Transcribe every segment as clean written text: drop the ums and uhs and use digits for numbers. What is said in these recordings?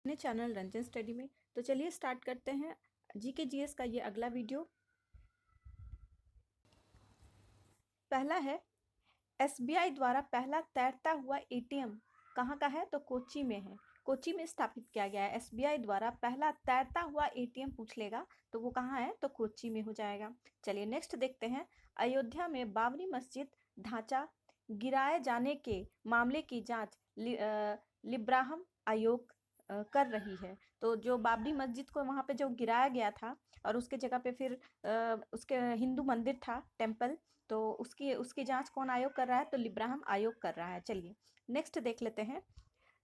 अपने channel Ranjan study में। तो चलिए स्टार्ट करते हैं जीके जीएस का ये अगला वीडियो। पहला है, एसबीआई द्वारा पहला तैरता हुआ एटीएम कहाँ का है? तो कोच्चि में है। कोच्चि में स्थापित किया गया है। एसबीआई द्वारा पहला तैरता हुआ एटीएम पूछ लेगा तो वो कहाँ है? तो कोच्चि में हो जाएगा। चलिए नेक्स्ट देखते हैं। अयोध्या में बाबरी मस्जिद ढांचा गिराए जाने के मामले की जांच लिब्राहम आयोग कर रही है। तो जो बाबरी मस्जिद को वहाँ पे जो गिराया गया था और उसके जगह पे फिर उसके हिंदू मंदिर था, टेम्पल, तो उसकी उसकी जांच कौन आयोग कर रहा है? तो लिब्राहम आयोग कर रहा है। चलिए नेक्स्ट देख लेते हैं।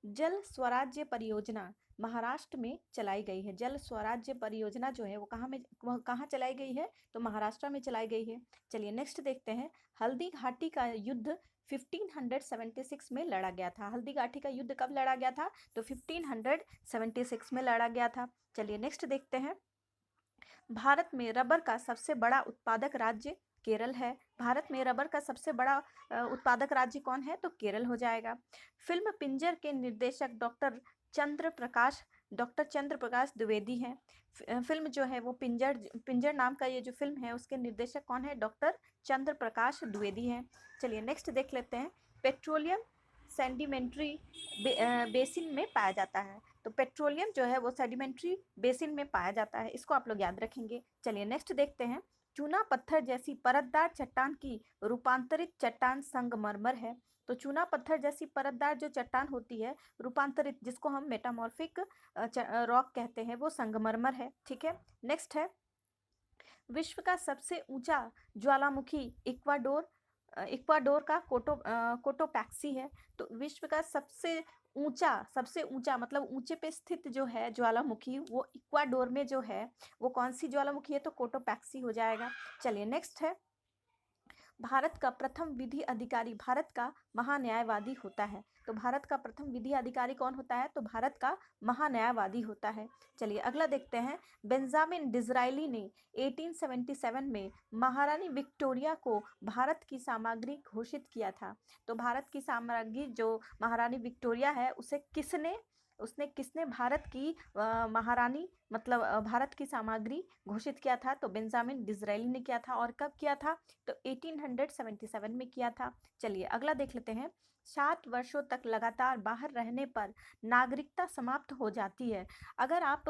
जल स्वराज्य परियोजना महाराष्ट्र में चलाई गई है। जल स्वराज्य परियोजना जो है वो कहाँ चलाई गई है? तो महाराष्ट्र में चलाई गई है। चलिए नेक्स्ट देखते हैं। हल्दी घाटी का युद्ध 1576 में लड़ा गया था। हल्दी घाटी का युद्ध कब लड़ा गया था? तो 1576 में लड़ा गया था। चलिए नेक्स्ट देखते हैं। भारत में रबर का सबसे बड़ा उत्पादक राज्य केरल है। भारत में रबर का सबसे बड़ा उत्पादक राज्य कौन है? तो केरल हो जाएगा। फिल्म पिंजर के निर्देशक डॉक्टर चंद्र प्रकाश द्विवेदी हैं। फिल्म जो है वो पिंजर नाम का ये जो फिल्म है उसके निर्देशक कौन है? डॉक्टर चंद्र प्रकाश द्विवेदी हैं। चलिए नेक्स्ट देख लेते हैं। पेट्रोलियम सेडिमेंट्री बेसिन में पाया जाता है। तो पेट्रोलियम जो है वो सेडिमेंट्री बेसिन में पाया जाता है। इसको आप लोग याद रखेंगे। चलिए नेक्स्ट देखते हैं। चूना पत्थर जैसी परतदार चट्टान की रूपांतरित चट्टान संगमरमर है। तो चूना पत्थर जैसी परतदार जो चट्टान होती है रूपांतरित, जिसको हम मेटामॉर्फिक रॉक कहते हैं, वो संगमरमर है। ठीक है। नेक्स्ट है, विश्व का सबसे ऊंचा ज्वालामुखी इक्वाडोर का कोटोपैक्सी है। तो विश्व का सबसे ऊंचा मतलब ऊंचे पे स्थित जो है ज्वालामुखी वो इक्वाडोर में जो है वो कौन सी ज्वालामुखी है? तो कोटोपैक्सी हो जाएगा। चलिए नेक्स्ट है। भारत का प्रथम विधि अधिकारी भारत का महान्यायवादी होता है। तो भारत का प्रथम विधि अधिकारी कौन होता है? तो भारत का महान्यायवादी होता है। चलिए अगला देखते हैं। बेंजामिन डिज़राइली ने 1877 में महारानी विक्टोरिया को भारत की सामग्री घोषित किया था। तो भारत की सामग्री जो महारानी विक्टोरिया है किसने भारत की महारानी मतलब भारत की सामग्री घोषित किया था? तो बेंजामिन डिज़राइली ने किया था। और कब किया था? तो 1877 में किया था। चलिए अगला देख लेते हैं। 7 वर्षों तक लगातार बाहर रहने पर नागरिकता समाप्त हो जाती है। अगर आप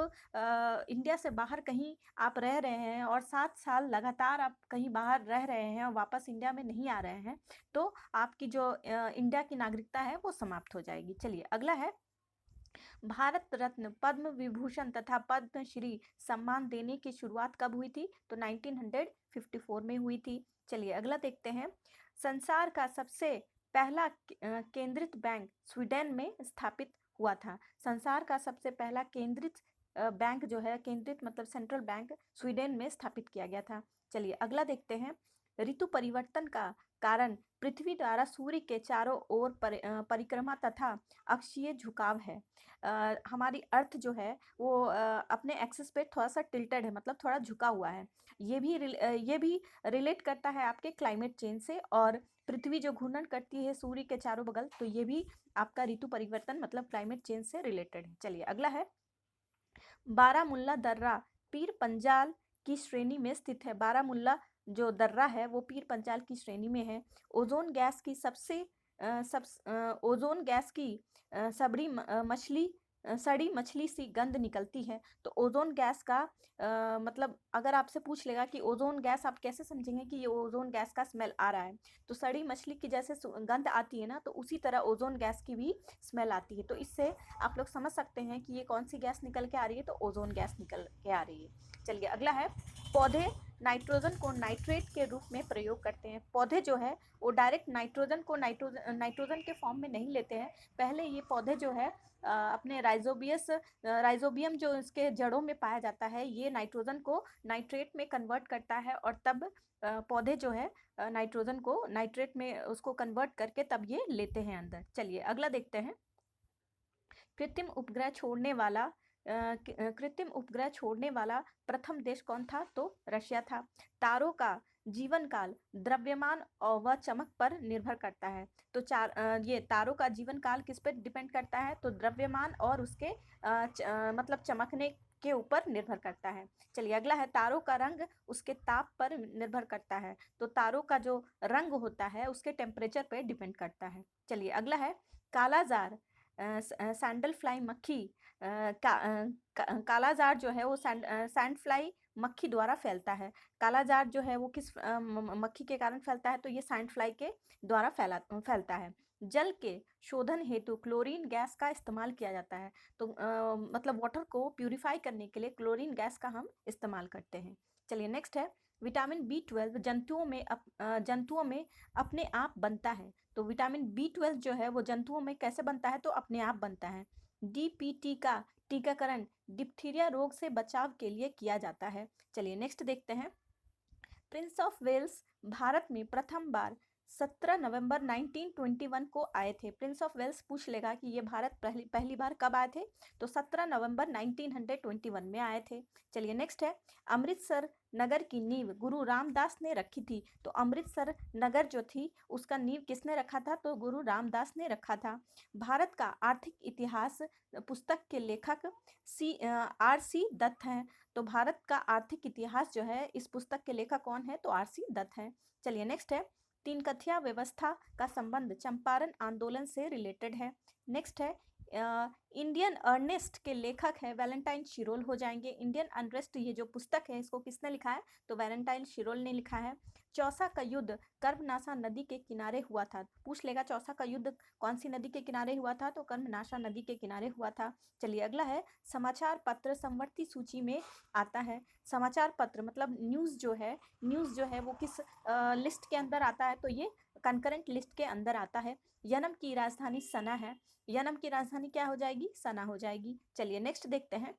इंडिया से बाहर कहीं आप रह रहे हैं और 7 साल लगातार आप कहीं बाहर रह रहे हैं और वापस इंडिया में नहीं आ रहे हैं तो आपकी जो इंडिया की नागरिकता है वो समाप्त हो जाएगी। चलिए अगला है। भारत रत्न, पद्म विभूषण तथा पद्मश्री सम्मान देने की शुरुआत कब हुई थी? तो 1954 में हुई थी। चलिए अगला देखते हैं। संसार का सबसे पहला केंद्रित बैंक स्वीडन में स्थापित हुआ था। संसार का सबसे पहला केंद्रित बैंक जो है, केंद्रित मतलब सेंट्रल बैंक, स्वीडन में स्थापित किया गया था। चलिए अगला देखते हैं। ऋतु परिवर्तन का कारण पृथ्वी द्वारा सूर्य के चारों ओर परिक्रमा तथा अक्षीय झुकाव है। हमारी अर्थ जो है वो अपने एक्सिस पे थोड़ा सा टिल्टेड है, मतलब थोड़ा झुका हुआ है। ये भी रिलेट करता है आपके क्लाइमेट चेंज से। और पृथ्वी जो घूर्णन करती है सूर्य के चारों बगल, तो ये भी आपका ऋतु परिवर्तन मतलब क्लाइमेट चेंज से रिलेटेड है। चलिए अगला है। बारामुल्ला दर्रा पीर पंजाल की श्रेणी में स्थित है। बारामुल्ला जो दर्रा है वो पीर पंजाल की श्रेणी में है। ओजोन गैस की सबसे ओजोन गैस की सड़ी मछली सी गंध निकलती है। तो ओजोन गैस का मतलब अगर आपसे पूछ लेगा कि ओजोन गैस आप कैसे समझेंगे कि ये ओजोन गैस का स्मेल आ रहा है, तो सड़ी मछली की जैसे गंध आती है ना, तो उसी तरह ओजोन गैस की भी स्मेल आती है। तो इससे आप लोग समझ सकते हैं कि ये कौन सी गैस निकल के आ रही है? तो ओजोन गैस निकल के आ रही है। चलिए अगला है। पौधे नाइट्रोजन को नाइट्रेट के रूप में प्रयोग करते हैं। पौधे जो है वो डायरेक्ट नाइट्रोजन को नाइट्रोजन के फॉर्म में नहीं लेते हैं। पहले ये पौधे जो है अपने राइजोबियम जो इसके जड़ों में पाया जाता है, ये नाइट्रोजन को नाइट्रेट में कन्वर्ट करता है और तब पौधे जो है नाइट्रोजन को नाइट्रेट में उसको कन्वर्ट करके तब ये लेते हैं अंदर। चलिए अगला देखते हैं। कृत्रिम उपग्रह छोड़ने वाला कृत्रिम उपग्रह छोड़ने वाला प्रथम देश कौन था? तो रशिया था। तारों का जीवन काल द्रव्यमान और व चमक पर निर्भर करता है। तो ये तारों का जीवन काल किस पर डिपेंड करता है? तो द्रव्यमान और उसके मतलब चमकने के ऊपर निर्भर करता है। चलिए अगला है, तारों का रंग उसके ताप पर निर्भर करता है। तो तारों का जो रंग होता है उसके टेम्परेचर पे डिपेंड करता है। चलिए अगला है, कालाजार सैंडल फ्लाई मक्खी कालाजार जो है वो सैंड फ्लाई मक्खी द्वारा फैलता है। कालाजार जो है वो किस मक्खी के कारण फैलता है? तो ये सैंड फ्लाई के द्वारा फैलता है। जल के शोधन हेतु क्लोरीन गैस का इस्तेमाल किया जाता है। तो मतलब वाटर को प्यूरिफाई करने के लिए क्लोरीन गैस का हम इस्तेमाल करते हैं। चलिए नेक्स्ट है, विटामिन B12 जंतुओं में अपने आप बनता है। तो विटामिन B12 जो है वो जंतुओं में कैसे बनता है? तो अपने आप बनता है। DPT का टीकाकरण डिप्थीरिया रोग से बचाव के लिए किया जाता है। चलिए नेक्स्ट देखते हैं, प्रिंस ऑफ वेल्स भारत में प्रथम बार 17 नवंबर 1921 को आए थे। प्रिंस ऑफ वेल्स पूछ लेगा कि ये भारत पहली बार कब आए थे? तो 17 नवंबर 1921 में आए थे। चलिए नेक्स्ट है, अमृतसर नगर की नींव गुरु रामदास ने रखी थी। तो अमृतसर नगर जो थी उसका नींव किसने रखा था? तो गुरु रामदास ने रखा था। भारत का आर्थिक इतिहास पुस्तक के लेखक RC दत्त हैं। तो भारत का आर्थिक इतिहास जो है इस पुस्तक के लेखक कौन है? तो RC दत्त हैं। चलिए नेक्स्ट है, तीन कथिया व्यवस्था का संबंध चंपारण आंदोलन से रिलेटेड है। नेक्स्ट है, इंडियन अर्नेस्ट के लेखक है वैलेंटाइन शिरोल हो जाएंगे। इंडियन अनरेस्ट ये जो पुस्तक है इसको किसने लिखा है? तो वैलेंटाइन शिरोल ने लिखा है। चौसा का युद्ध कर्मनाशा नदी के किनारे हुआ था। पूछ लेगा चौसा का युद्ध कौन सी नदी के किनारे हुआ था? तो कर्मनाशा नदी के किनारे हुआ था। चलिए अगला है, समाचार पत्र समवर्ती सूची में आता है। समाचार पत्र मतलब न्यूज़ जो है वो किस लिस्ट के अंदर आता है? तो ये कंकरेंट लिस्ट के अंदर आता है। यनम की राजधानी सना है। यनम की राजधानी क्या हो जाएगी? सना हो जाएगी। चलिए नेक्स्ट देखते हैं,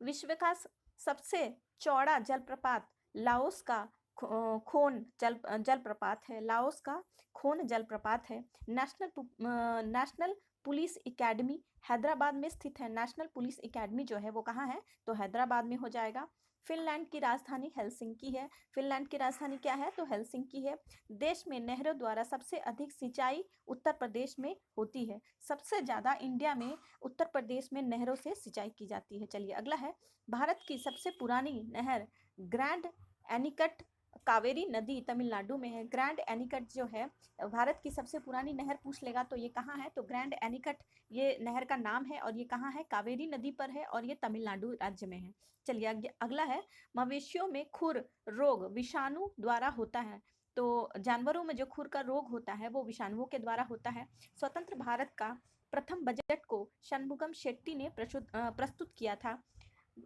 विश्व का सबसे चौड़ा जलप्रपात लाओस का खोन जलप्रपात है। लाओस का खोन जलप्रपात है। नेशनल पुलिस एकेडमी हैदराबाद में स्थित है। नेशनल पुलिस एकेडमी जो है वो कहाँ है? तो हैदराबाद में हो जाएगा। फिनलैंड की राजधानी हेलसिंकी है। फिनलैंड की राजधानी क्या है? तो हेलसिंकी है। देश में नहरों द्वारा सबसे अधिक सिंचाई उत्तर प्रदेश में होती है। सबसे ज़्यादा इंडिया में उत्तर प्रदेश में नहरों से सिंचाई की जाती है। चलिए अगला है, भारत की सबसे पुरानी नहर ग्रैंड एनीकट कावेरी नदी तमिलनाडु में है। ग्रैंड एनीकट जो है भारत की सबसे पुरानी नहर पूछ लेगा तो ये कहाँ है? तो ग्रैंड एनीकट ये नहर का नाम है और ये कहाँ है? कावेरी नदी पर है और ये तमिलनाडु राज्य में है। चलिए अगला है, मवेशियों में खुर रोग विषाणु द्वारा होता है। तो जानवरों में जो खुर का रोग होता है वो विषाणुओं के द्वारा होता है। स्वतंत्र भारत का प्रथम बजट को शनमुगम शेट्टी ने प्रस्तुत किया था।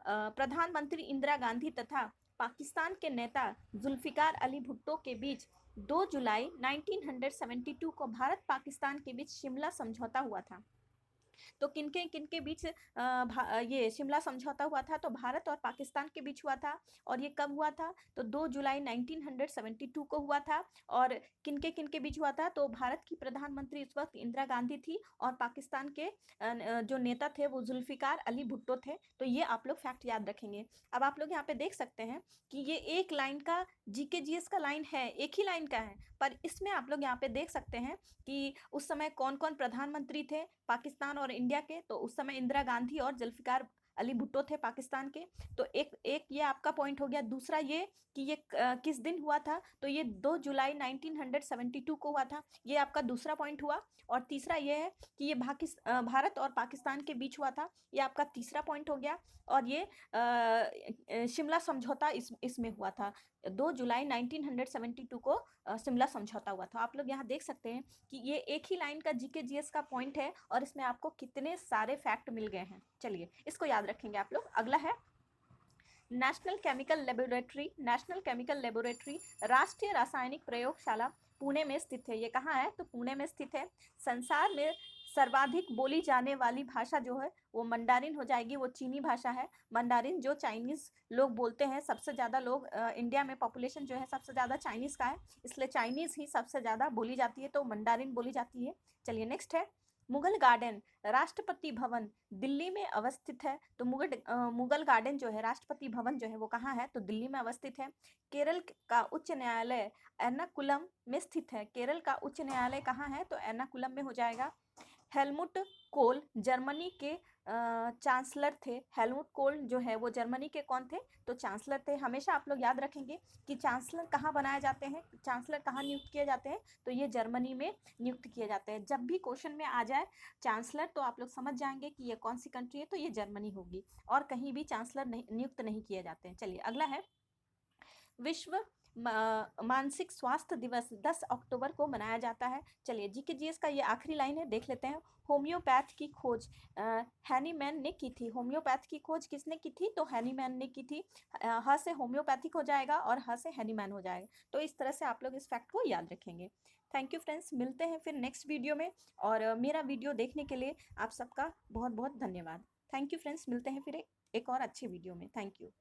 प्रधानमंत्री इंदिरा गांधी तथा पाकिस्तान के नेता जुल्फिकार अली भुट्टो के बीच 2 जुलाई 1972 को भारत पाकिस्तान के बीच शिमला समझौता हुआ था। तो किनके किनके बीच ये शिमला समझौता हुआ था? तो भारत और पाकिस्तान के बीच हुआ था। और ये कब हुआ था? तो 2 जुलाई 1972 को हुआ था। और किनके किनके बीच हुआ था? तो भारत की प्रधानमंत्री उस वक्त इंदिरा गांधी थी और पाकिस्तान के जो नेता थे वो जुल्फिकार अली भुट्टो थे। तो ये आप लोग फैक्ट याद रखेंगे। अब आप लोग यहाँ पे देख सकते हैं कि ये एक लाइन का GK/GS का लाइन है, एक ही लाइन का है, पर इसमें आप लोग यहाँ पे देख सकते हैं कि उस समय कौन कौन प्रधानमंत्री थे पाकिस्तान और इंडिया के। तो उस समय इंदिरा गांधी और जुल्फिकार अली भुट्टो थे पाकिस्तान के। तो एक ये आपका पॉइंट हो गया। दूसरा ये कि ये किस दिन हुआ था? तो ये 2 जुलाई 1972 को हुआ था। ये आपका दूसरा पॉइंट हुआ। और तीसरा ये है कि ये भारत और पाकिस्तान के बीच हुआ था। ये आपका तीसरा पॉइंट हो गया। और ये शिमला समझौता इसमें हुआ था। 2 जुलाई 1972 को शिमला समझौता हुआ था। आप लोग यहाँ देख सकते हैं कि ये एक ही लाइन का GK/GS का पॉइंट है और इसमें आपको कितने सारे फैक्ट मिल गए हैं। चलिए इसको याद रखेंगे आप लोग। अगला है, नेशनल केमिकल लेबोरेटरी राष्ट्रीय रासायनिक प्रयोगशाला पुणे में स्थित है। ये कहाँ है? तो पुणे में स्थित है। संसार में सर्वाधिक बोली जाने वाली भाषा जो है वो मंडारिन हो जाएगी। वो चीनी भाषा है मंडारिन, जो चाइनीज लोग बोलते हैं। सबसे ज़्यादा लोग इंडिया में पॉपुलेशन जो है सबसे ज़्यादा चाइनीज़ का है, इसलिए चाइनीज़ ही सबसे ज़्यादा बोली जाती है, तो मंडारिन बोली जाती है। चलिए नेक्स्ट है, मुगल गार्डन राष्ट्रपति भवन दिल्ली में अवस्थित है, तो मुगल गार्डन जो है, राष्ट्रपति भवन जो है वो कहाँ है, तो दिल्ली में अवस्थित है। केरल का उच्च न्यायालय एर्नाकुलम में स्थित है। केरल का उच्च न्यायालय कहाँ है, तो एर्नाकुलम में हो जाएगा। हेलमुट कोल जर्मनी के चांसलर थे। हेलमुट कोल जो है वो जर्मनी के कौन थे, तो चांसलर थे। हमेशा आप लोग याद रखेंगे कि चांसलर कहाँ बनाए जाते हैं, चांसलर कहाँ नियुक्त किए जाते हैं, तो ये जर्मनी में नियुक्त किए जाते हैं। जब भी क्वेश्चन में आ जाए चांसलर, तो आप लोग समझ जाएंगे कि ये कौन सी कंट्री है, तो ये जर्मनी होगी, और कहीं भी चांसलर नियुक्त नहीं किए जाते हैं। चलिए अगला है, विश्व मानसिक स्वास्थ्य दिवस 10 अक्टूबर को मनाया जाता है। चलिए जीके जीएस का ये आखिरी लाइन है, देख लेते हैं। होम्योपैथ की खोज हैनीमैन ने की थी। होम्योपैथ की खोज किसने की थी, तो हैनीमैन ने की थी। ह से होम्योपैथिक हो जाएगा और ह से हैनीमैन हो जाएगा। तो इस तरह से आप लोग इस फैक्ट को याद रखेंगे। थैंक यू फ्रेंड्स, मिलते हैं फिर नेक्स्ट वीडियो में, और मेरा वीडियो देखने के लिए आप सबका बहुत बहुत धन्यवाद। थैंक यू फ्रेंड्स, मिलते हैं फिर एक और अच्छे वीडियो में। Thank you.